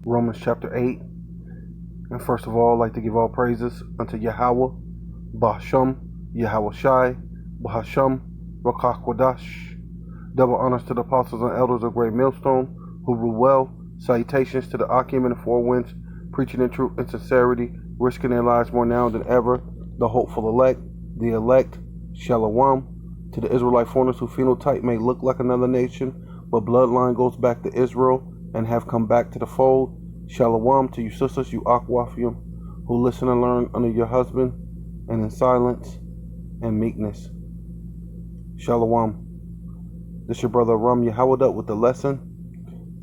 Romans chapter 8. And first of all, I'd like to give all praises unto Yahweh, Bahasham, Yahweh Shai, Bahasham, Rakah Kwadash. Double honors to the apostles and elders of Great Millstone, who rule well. Salutations to the Akim and the Four Winds, preaching in truth and sincerity, risking their lives more now than ever. The hopeful elect, the elect, Shalom. To the Israelite foreigners whose phenotype may look like another nation, but bloodline goes back to Israel and have come back to the fold. Shalom to you sisters, you Akwafim, who listen and learn under your husband and in silence and meekness. Shalom. This your brother Ram Yahawada with the lesson.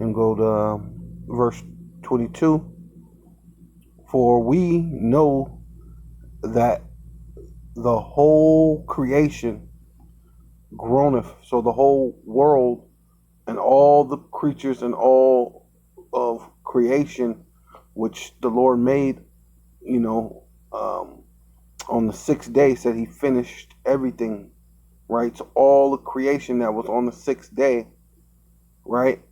And go to verse 22. For we know that the whole creation groaneth, so the whole world and all the creatures and all of creation which the Lord made, on the sixth day, said he finished everything, right? So all the creation that was on the sixth day, right?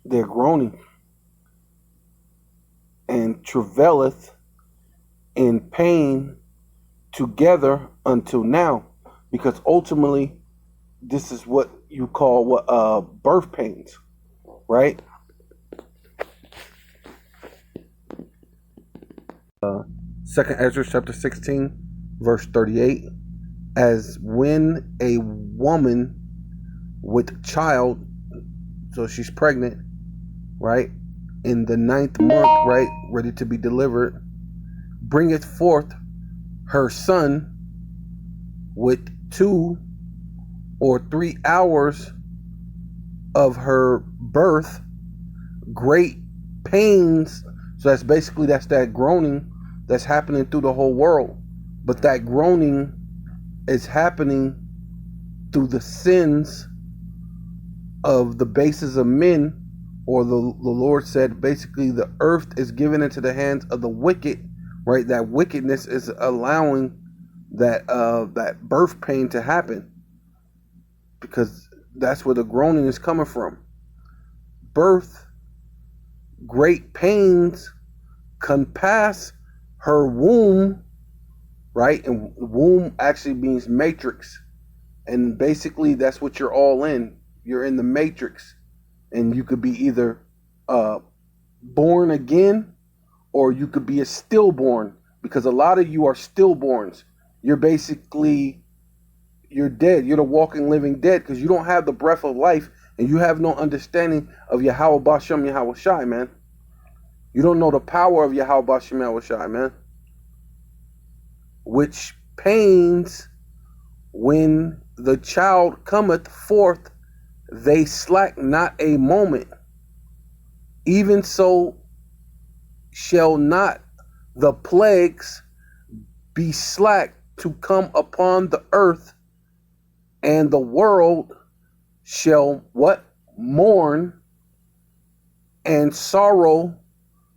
They're groaning and travaileth in pain together until now, because ultimately this is what you call birth pains, right? Second Ezra chapter 16 verse 38, as when a woman with child, so she's pregnant, right, in the 9th month, right, ready to be delivered, bringeth forth her son with 2 or 3 hours of her birth, great pains. So that's that groaning that's happening through the whole world. But that groaning is happening through the sins of the bases of men, or the Lord said basically the earth is given into the hands of the wicked, right? That wickedness is allowing that birth pain to happen, because that's where the groaning is coming from. Birth, great pains compass her womb, right? And womb actually means matrix, and basically that's what you're all in. You're in the matrix, and you could be either born again, or you could be a stillborn, because a lot of you are stillborns. You're dead. You're the walking, living dead, because you don't have the breath of life, and you have no understanding of Yahweh Bashem Yahweh Shai, man. You don't know the power of Yahweh Bashem Yahweh Shai, man. Which pains, when the child cometh forth, they slack not a moment. Even so shall not the plagues be slack to come upon the earth, and the world shall what? Mourn, and sorrow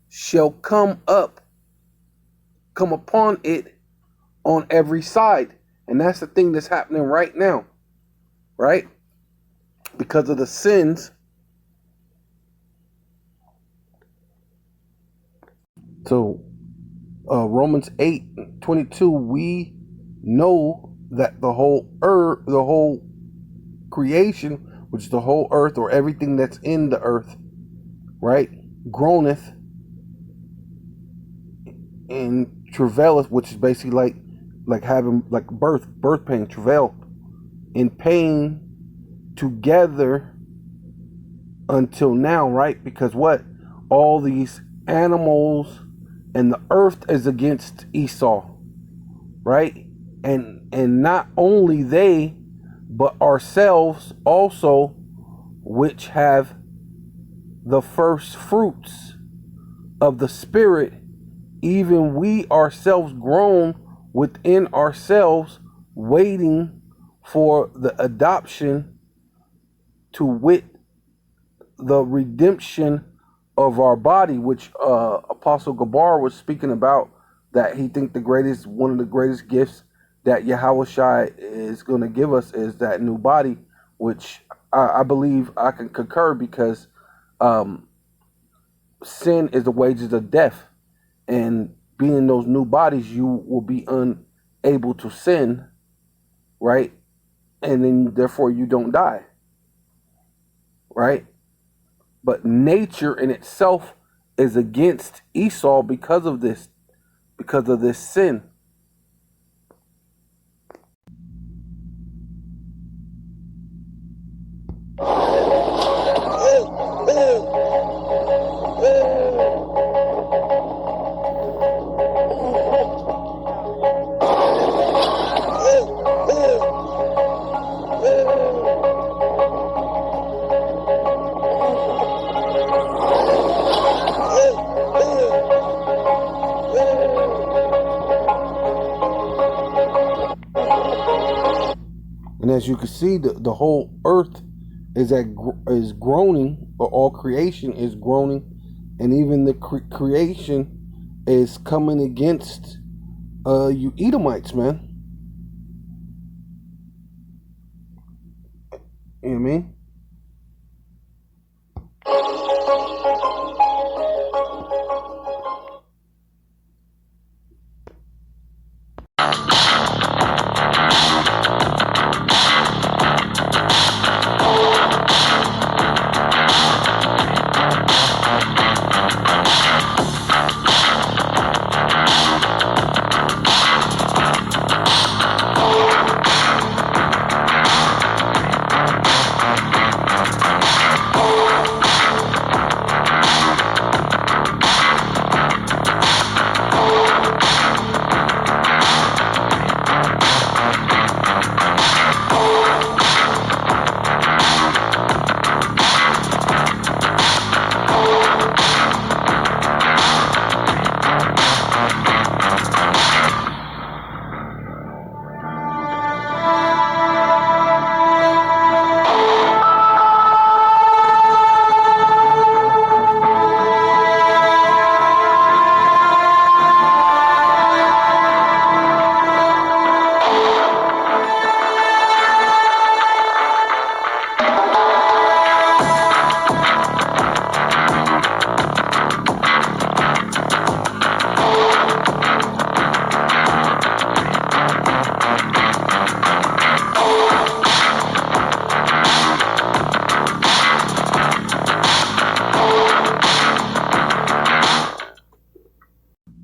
shall come upon it on every side. And that's the thing that's happening right now, right? Because of the sins. So Romans 8:22, we know that the whole creation, which is the whole earth, or everything that's in the earth, right, groaneth and travaileth, which is basically like having like birth pain, travail, in pain together until now, right? Because what? All these animals and the earth is against Esau, right? And not only they, but ourselves also, which have the first fruits of the Spirit, even we ourselves groan within ourselves, waiting for the adoption, to wit, the redemption of our body, which Apostle Gabar was speaking about, that he think one of the greatest gifts that Yahweh Shai is going to give us is that new body, which I believe I can concur, because um, sin is the wages of death, and being in those new bodies, you will be unable to sin, right? And then therefore you don't die, right? But nature in itself is against Esau because of this sin. And as you can see, the whole earth is groaning, or all creation is groaning, and even the creation is coming against you Edomites, man. You know what I mean?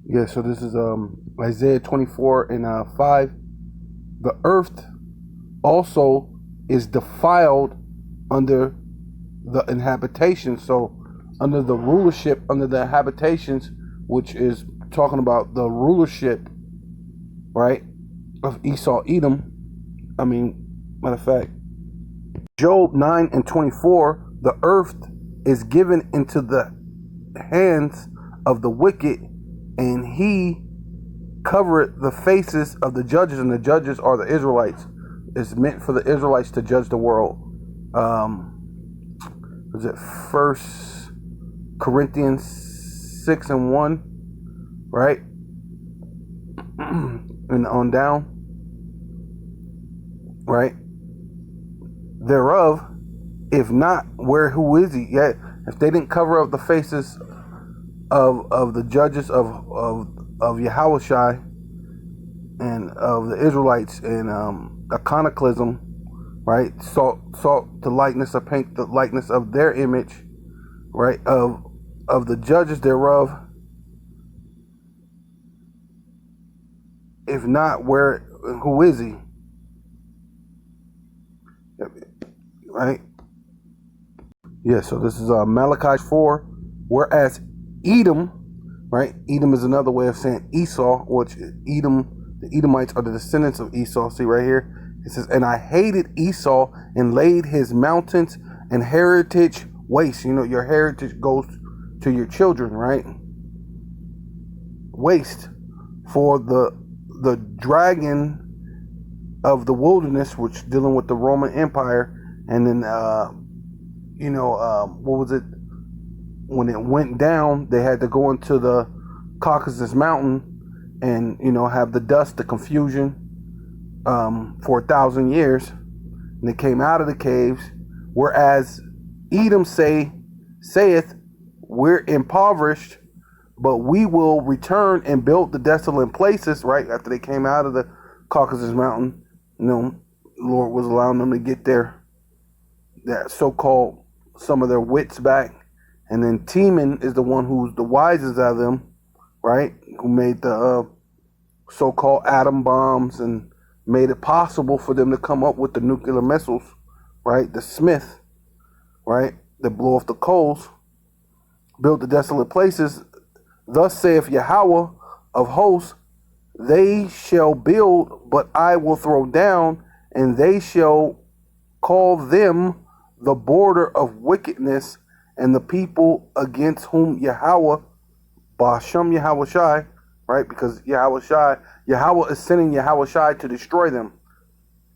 Yeah, so this is Isaiah 24 and 5. The earth also is defiled under the inhabitation. So under the rulership, under the habitations, which is talking about the rulership, right, of Esau, Edom. I mean, matter of fact, Job 9 and 24, the earth is given into the hands of the wicked, and he covereth the faces of the judges, and the judges are the Israelites. It's meant for the Israelites to judge the world. Is it First Corinthians 6 and 1, right? And on down, right? Thereof, if not, who is he? Yet, if they didn't cover up the faces of the judges of Yahushai and of the Israelites, and iconoclasm, right? Salt the likeness, or paint the likeness of their image, right? Of the judges thereof. If not, who is he? Right? Yeah, so this is Malachi 4. Whereas Edom, right? Edom is another way of saying Esau, which the Edomites are the descendants of Esau. See right here? It says, and I hated Esau and laid his mountains and heritage waste. You know, your heritage goes to your children, right? Waste for the dragon of the wilderness, which dealing with the Roman Empire. And then, what was it? When it went down, they had to go into the Caucasus Mountain and, have the dust, the confusion, for 1,000 years. And they came out of the caves. Whereas Edom say saith, we're impoverished, but we will return and build the desolate places, right? After they came out of the Caucasus Mountain, the Lord was allowing them to get that so-called some of their wits back. And then Teman is the one who's the wisest out of them, right? Who made the so-called atom bombs and made it possible for them to come up with the nuclear missiles, right? The Smith, right? That blow off the coals, build the desolate places. Thus saith Yahweh of hosts, they shall build, but I will throw down, and they shall call them the border of wickedness, and the people against whom Yahweh, Ba'ashem Yahweh Shai, right? Because Yahweh is sending Yahweh Shai to destroy them,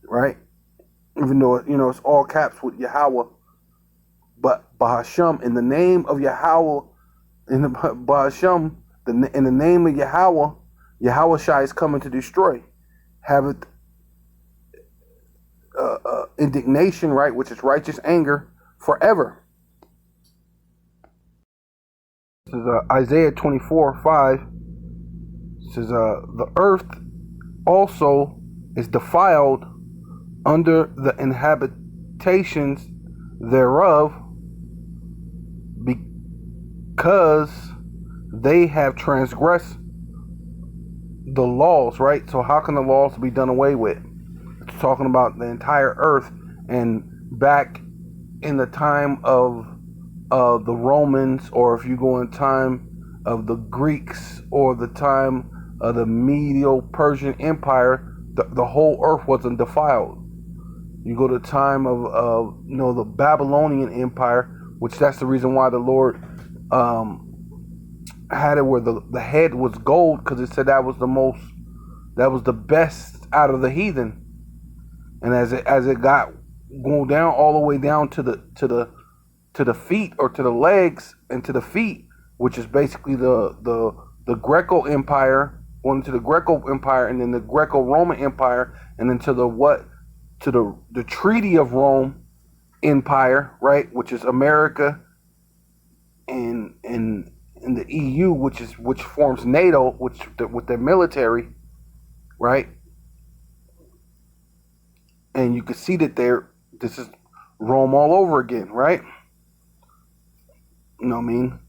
right? Even though, it's all caps with Yahweh. But Ba'ashem, in the name of Yahweh, in the Ba'ashem, in the name of Yahweh, Yahweh Shai is coming to destroy. Have it indignation, right, which is righteous anger forever. This is Isaiah 24:5. It says, the earth also is defiled under the inhabitations thereof, because they have transgressed the laws, right? So how can the laws be done away with? It's talking about the entire earth. And back in the time of the Romans, or if you go in time of the Greeks, or the time of the Medo-Persian Empire, the whole earth wasn't defiled. You go to the time of the Babylonian Empire, which that's the reason why the Lord had it where the head was gold, because it said that was the best out of the heathen. And as it got go down all the way down to the feet, or to the legs and to the feet, which is basically the Greco Empire, going to the Greco Empire, and then the Greco-Roman Empire, and then to the Treaty of Rome Empire, right, which is America and the EU, which forms NATO, with their military, right? And you can see that this is Rome all over again, right? You know what I mean?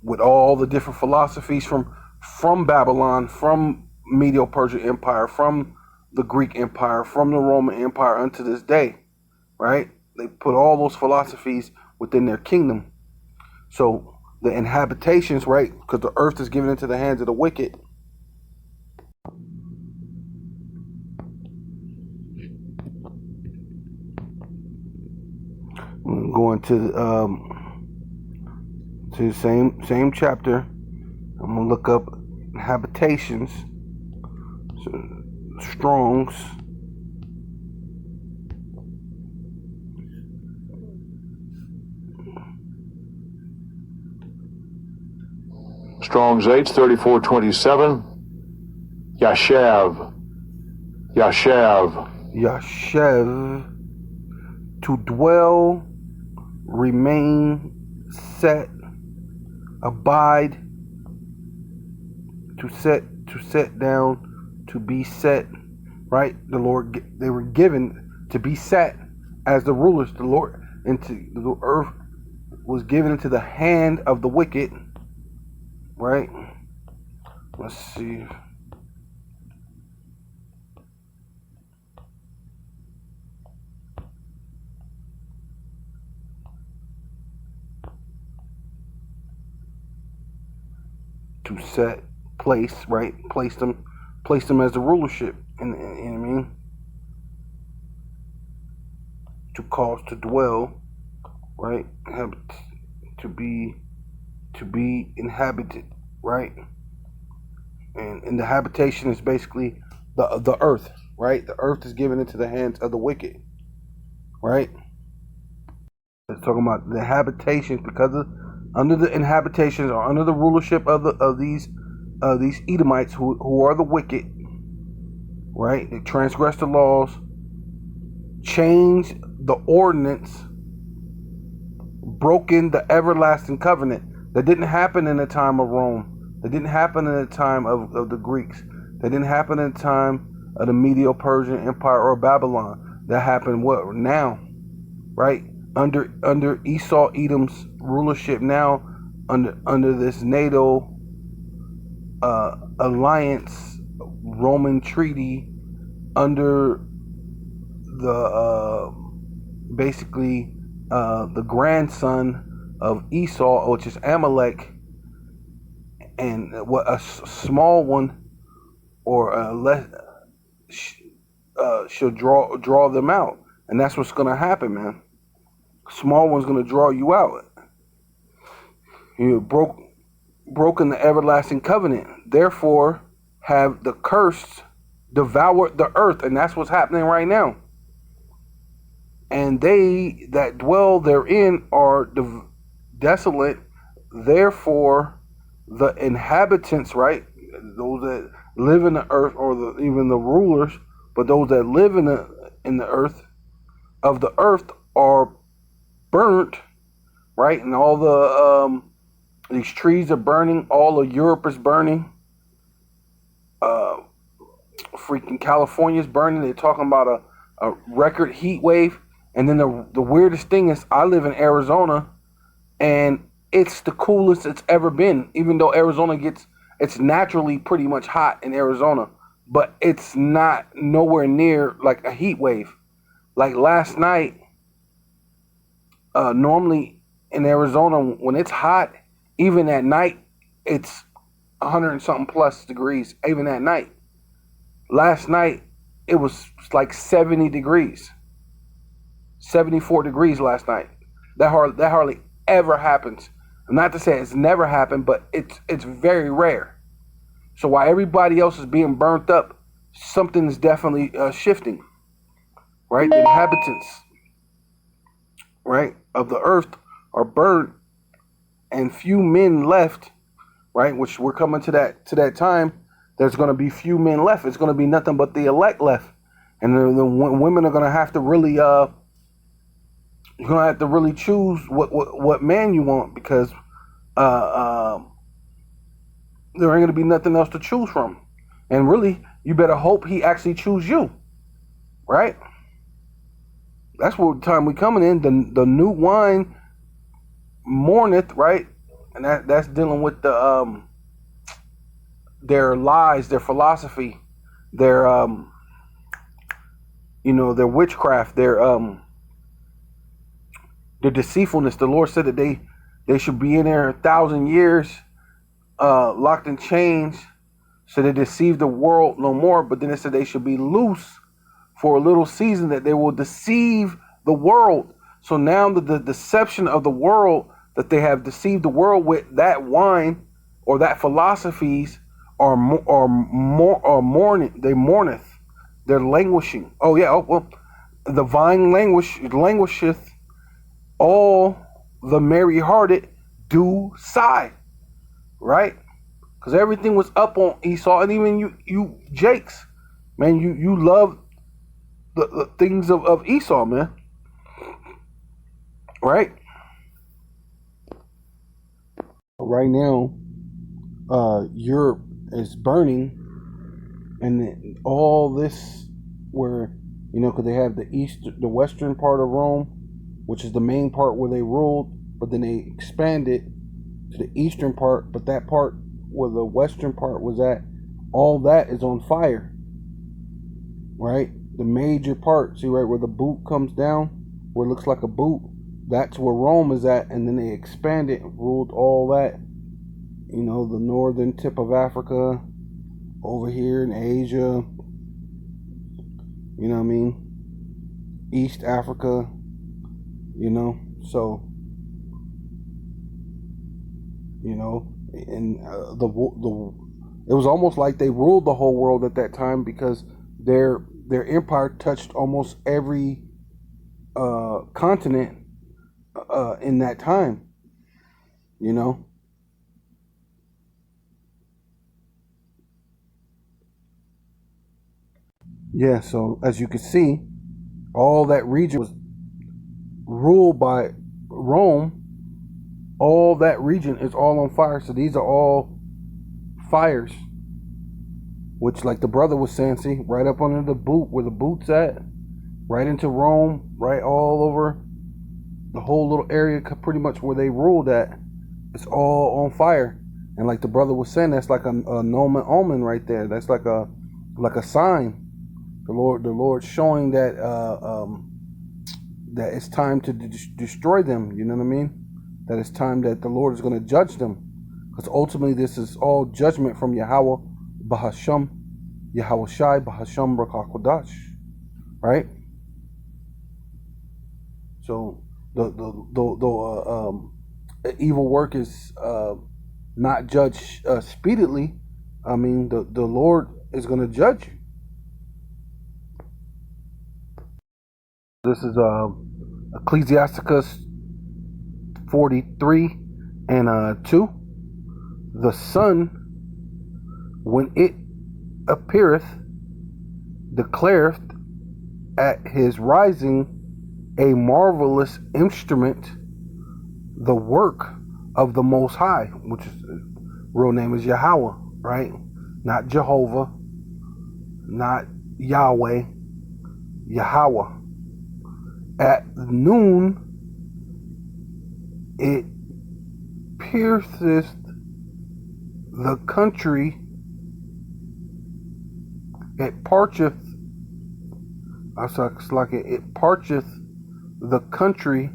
With all the different philosophies from Babylon, from Medo-Persian Empire, from the Greek Empire, from the Roman Empire unto this day, right? They put all those philosophies within their kingdom. So the inhabitations, right? Because the earth is given into the hands of the wicked. I'm going to the same chapter. I'm gonna look up habitations. So, Strong's. Strong's H 3427. Yashav. To dwell, remain, set, abide, to set down, to be set, right? They were given to be set as the rulers. The Lord, into the earth was given into the hand of the wicked, right? Let's see. To set, place, right? Place them as the rulership, and you know what I mean? To cause, to dwell, right? To be inhabited, right? And the habitation is basically the earth, right? The earth is given into the hands of the wicked, right? It's talking about the habitations, because under the inhabitations, or under the rulership of these Edomites who are the wicked, right? They transgress the laws, change the ordinance, broken the everlasting covenant. That didn't happen in the time of Rome. That didn't happen in the time of the Greeks. That didn't happen in the time of the Medo-Persian Empire or Babylon. That happened what now, right? Under Esau Edom's rulership now, under this NATO alliance Roman treaty, under the basically the grandson of Esau, which is Amalek, and what a small one or less should draw them out, and that's what's gonna happen, man. Small one's gonna draw you out. You broken the everlasting covenant, therefore have the cursed devoured the earth, and that's what's happening right now. And they that dwell therein are desolate, therefore the inhabitants, right, those that live in the earth, or even the rulers, but those that live in the earth of the earth are burnt, right? And all the these trees are burning, all of Europe is burning, freaking California's burning. They're talking about a record heat wave. And then the weirdest thing is, I live in Arizona, and it's the coolest it's ever been. Even though Arizona it's naturally pretty much hot in Arizona, but it's not nowhere near like a heat wave. Like last night, normally in Arizona, when it's hot, even at night, it's 100 and something plus degrees, even at night. Last night, it was like 70 degrees. 74 degrees last night. That hardly ever happens. Not to say it's never happened, but it's very rare. So while everybody else is being burnt up, something is definitely shifting, right? The inhabitants, right, of the earth are burnt, and few men left, right? Which we're coming to that time. There's going to be few men left. It's going to be nothing but the elect left, and the women are going to have to really you're gonna have to really choose what man you want, because there ain't gonna be nothing else to choose from, and really you better hope he actually choose you, right? That's what time we coming in. The new wine mourneth, right? And that's dealing with their lies, their philosophy, their their witchcraft, their deceitfulness. The Lord said that they should be in there 1,000 years, locked in chains, so they deceive the world no more. But then it said they should be loose for a little season, that they will deceive the world. So now the deception of the world, that they have deceived the world with that wine or that philosophies, are mourning. They mourneth. They're languishing. Oh yeah. Oh well, the vine languisheth. All the merry-hearted do sigh, right? Because everything was up on Esau, and even you Jakes, man, you love the things of Esau, man, right? Right now, Europe is burning, and all this, where because they have the western part of Rome, which is the main part where they ruled, but then they expanded to the eastern part. But that part where the western part was at, all that is on fire, right? The major part, see right where the boot comes down, where it looks like a boot, that's where Rome is at. And then they expanded, ruled all that, the northern tip of Africa, over here in Asia, East Africa, so and it was almost like they ruled the whole world at that time, because their empire touched almost every continent in that time. Yeah, so as you can see, all that region was ruled by Rome, All that region is all on fire. So these are all fires, which, like the brother was saying, see, right up under the boot, where the boot's at, right into Rome, right all over the whole little area, pretty much where they ruled at. It's all on fire. And like the brother was saying, that's like a nomen omen right there. That's like a sign. The Lord showing that that it's time to destroy them. You know what I mean? That it's time that the Lord is going to judge them, because ultimately this is all judgment from Yahweh Bahasham, Yahweh Shai Bahasham Rakakodash, right? So the evil work is not judged speedily. I mean, the Lord is going to judge you. This is Ecclesiasticus 43 and 2. The sun, when it appeareth, declareth at his rising a marvelous instrument, the work of the Most High, which is real name is Yahweh, right? Not Jehovah, not Yahweh, Yahweh. At noon it pierceth the country, it parcheth, it parcheth the country,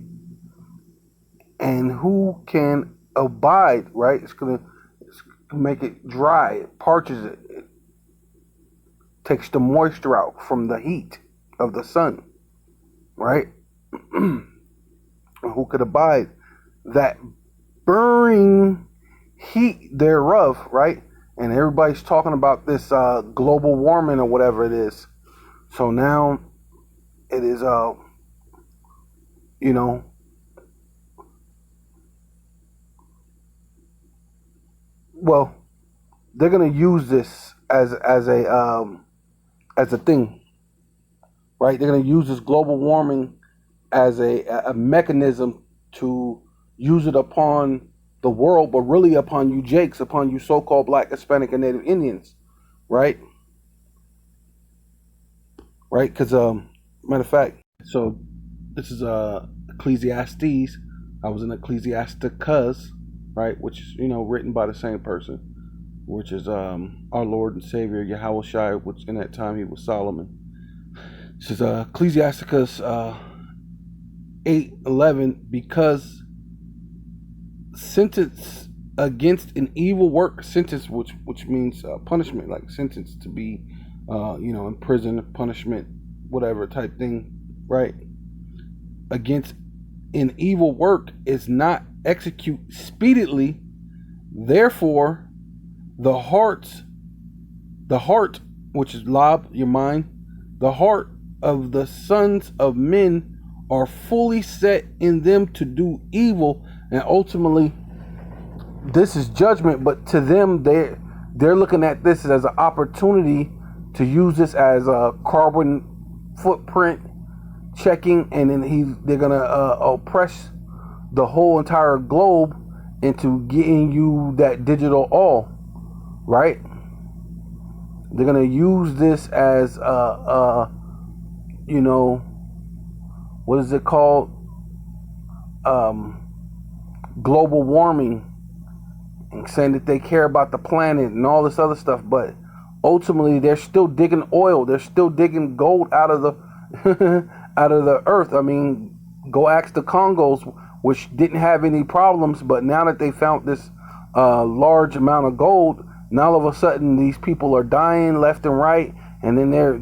and who can abide, right? It's gonna make it dry, it parches it, it takes the moisture out from the heat of the sun, right? Who could abide that burning heat thereof, right? And everybody's talking about this global warming or whatever it is. So now it is you know, well, they're gonna use this as a thing, right? They're gonna use this global warming as a mechanism to use it upon the world, but really upon you Jakes, upon you so-called Black, Hispanic, and Native Indians, right? Right? Because matter of fact, so this is Ecclesiastes. I was in Ecclesiasticus, right, which is, you know, written by the same person, which is our Lord and Savior Yahweh Shai, which in that time he was Solomon. This is Ecclesiasticus 8:11. Because sentence against an evil work, sentence, which means punishment, like sentence to be in prison, punishment, whatever type thing, right? Against an evil work is not execute speedily. Therefore the heart, which is lab, your mind, the heart of the sons of men are fully set in them to do evil. And ultimately this is judgment, but to them they're looking at this as an opportunity to use this as a carbon footprint checking, and then they're gonna oppress the whole entire globe into getting you that digital all, right? They're gonna use this as what is it called? Global warming, and saying that they care about the planet and all this other stuff, but ultimately they're still digging oil, they're still digging gold out of the out of the earth. I mean, go ask the Congos, which didn't have any problems, but now that they found this large amount of gold, now all of a sudden these people are dying left and right, and then they're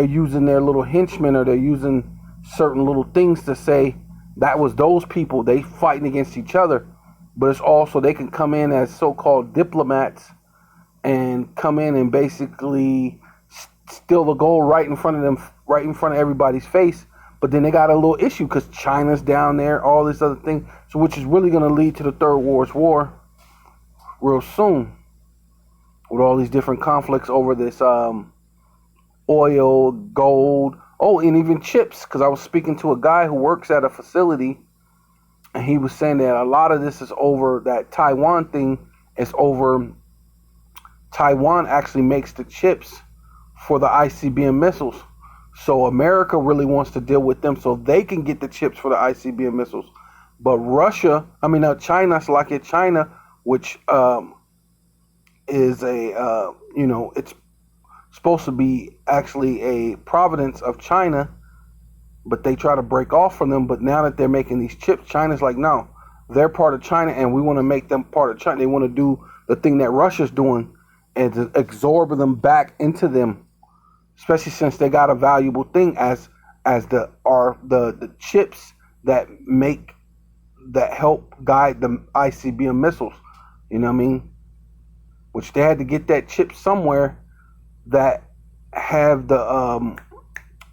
using their little henchmen, or they're using certain little things to say that was those people, they fighting against each other. But it's also they can come in as so-called diplomats and come in and basically steal the gold right in front of them, right in front of everybody's face. But then they got a little issue because China's down there, all this other thing, so which is really going to lead to the Third World War real soon, with all these different conflicts over this oil, gold, and even chips. Because I was speaking to a guy who works at a facility And he was saying that a lot of this is over that Taiwan thing is over. Taiwan actually makes the chips for the ICBM missiles. So America really wants to deal with them so they can get the chips for the ICBM missiles. But China, which is it's supposed to be actually a province of China, but they try to break off from them. But now that they're making these chips, China's like, no, they're part of China and we want to make them part of China. They want to do the thing that Russia's doing and to absorb them back into them, especially since they got a valuable thing as the chips that help guide the ICBM missiles. You know what I mean? Which they had to get that chip somewhere that have the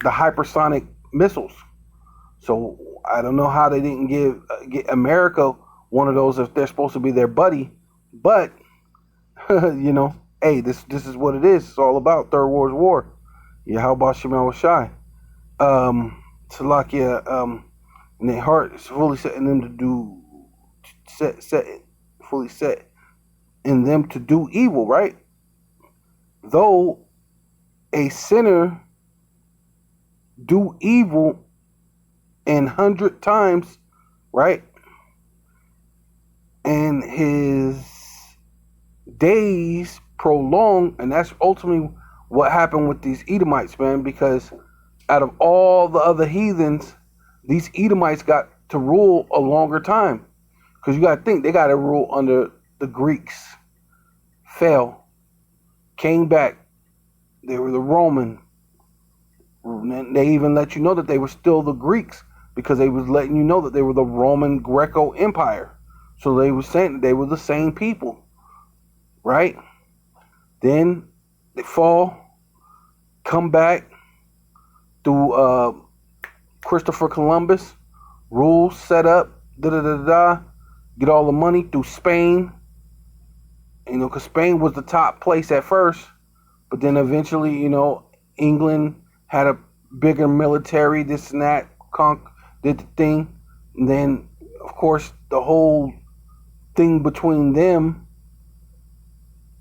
hypersonic missiles. So I don't know how they didn't get America one of those if they're supposed to be their buddy, but hey, this is what it is. It's all about Third World War. Yeah, how about Shemal Shai? Salakia, and their heart is fully set in them to do fully set in them to do evil, right? Though a sinner do evil 100 times, right? And his days prolong, and that's ultimately what happened with these Edomites, man, because out of all the other heathens, these Edomites got to rule a longer time. Because you got to think, they got to rule under the Greeks. Fell. Came back. They were the Roman. And they even let you know that they were still the Greeks because they was letting you know that they were the Roman Greco Empire. So they were saying that they were the same people. Right? Then they fall. Come back through Christopher Columbus. Rules set up. Get all the money through Spain. Because Spain was the top place at first. But then eventually, England had a bigger military, this and that, did the thing. And then, of course, the whole thing between them,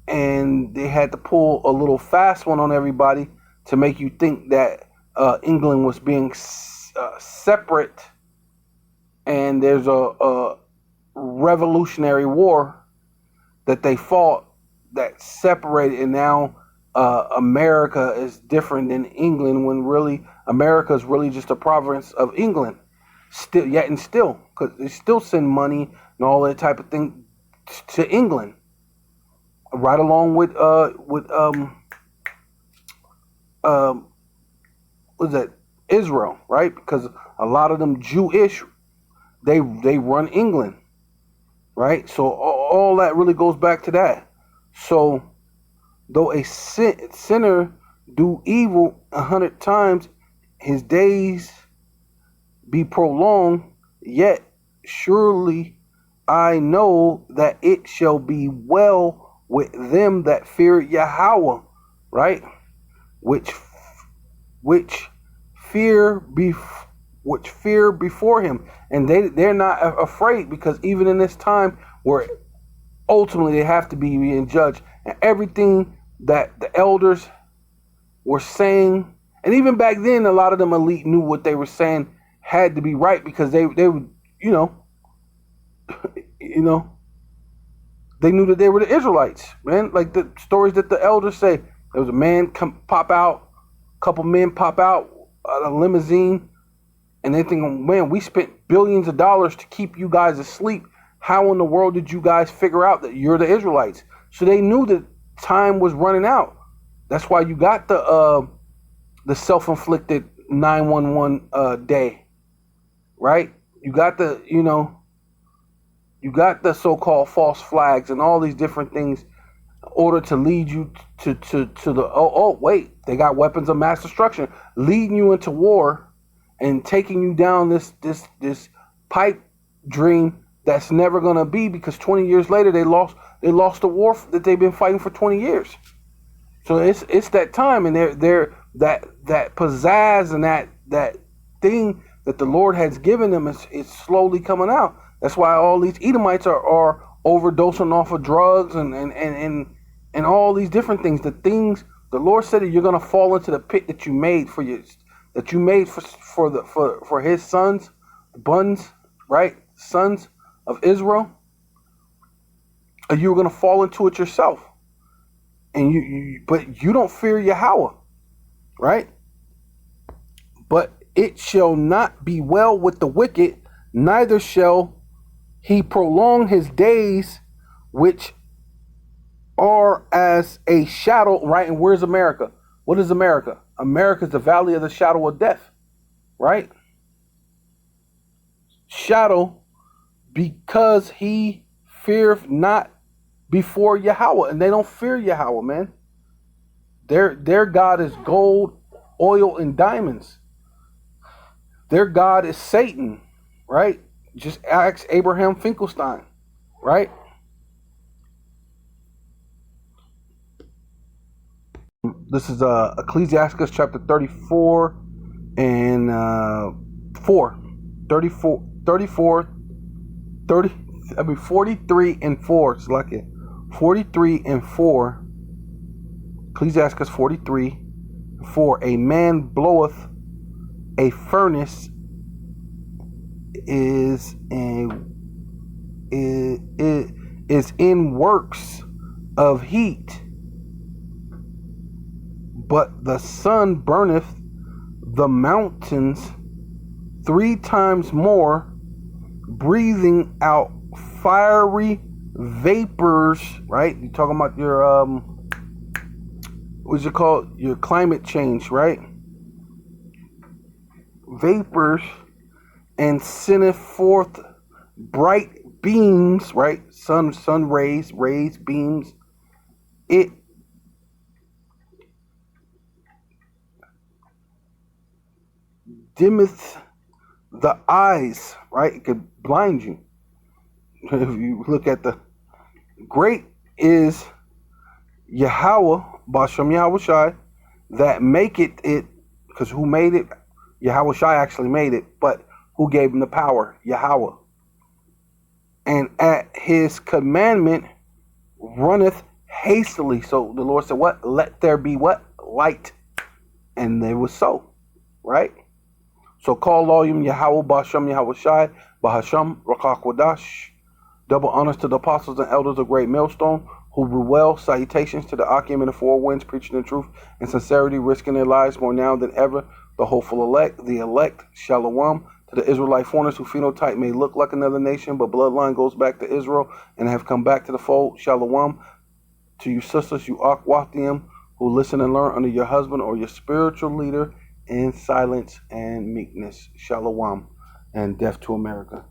and they had to pull a little fast one on everybody to make you think that England was being separate, and there's a revolutionary war that they fought that separated, and now America is different than England, when really America is really just a province of England. Still, because they still send money and all that type of thing to England, right along with what's that? Israel, right? Because a lot of them Jewish, they run England, right? So all that really goes back to that. So though a sinner do evil 100 times, his days be prolonged, yet surely I know that it shall be well with them that fear Yahweh, right? Which fear before him, and they're not afraid, because even in this time where ultimately they have to be being judged, and everything that the elders were saying, and even back then a lot of them elite knew what they were saying had to be right, because they would they knew that they were the Israelites, man. Like the stories that the elders say, there was a man pop out, a couple men pop out a limousine, and they think, man, we spent billions of dollars to keep you guys asleep. How in the world did you guys figure out that you're the Israelites? So they knew that time was running out. That's why you got the self-inflicted 911 day, right? You got the so-called false flags and all these different things in order to lead you to the wait, they got weapons of mass destruction leading you into war and taking you down this pipe dream that's never gonna be, because 20 years later they lost the war that they've been fighting for 20 years. So it's that time, and they're that pizzazz and that thing that the Lord has given them is slowly coming out. That's why all these Edomites are overdosing off of drugs and all these different things. The things the Lord said that you're gonna fall into the pit that you made for his sons, buns, right? Sons of Israel. And you're gonna fall into it yourself. And but you don't fear Yahweh, right? But it shall not be well with the wicked, neither shall he prolong his days, which are as a shadow, right? And where's America? What is America? America is the valley of the shadow of death, right? Shadow, because he feareth not before Yahweh. And they don't fear Yahweh, man. Their God is gold, oil, and diamonds. Their God is Satan, right? Just ask Abraham Finkelstein, right? This is Ecclesiastes chapter 34 and 4. 43 and 4. It's like it. 43 and 4. Ecclesiastes 43 4. A man bloweth a furnace is in works of heat, but the sun burneth the mountains 3 times more, breathing out fiery vapors, right? You're talking about your what's it called? Your climate change, right? Vapors, and sendeth forth bright beams, right? Sun rays, beams. It dimmeth the eyes, right? It could blind you. If you look at the great is Yahweh, Bashem Yahweh Shai, that make it, because who made it? Yahweh Shai actually made it, but who gave him the power? Yahweh. And at his commandment runneth hastily. So the Lord said, what? Let there be what? Light. And there was so, right? So call volume Yahweh Bashem Yahweh Shai, Bahasham Rakak Wadash. Double honors to the apostles and elders of Great Millstone, who rule well. Salutations to the Akim and the Four Winds, preaching the truth and sincerity, risking their lives more now than ever. The hopeful elect, the elect, Shalom. To the Israelite foreigners who phenotype may look like another nation, but bloodline goes back to Israel and have come back to the fold, Shalom. To you sisters, you Akwathium, who listen and learn under your husband or your spiritual leader in silence and meekness, Shalom. And death to America.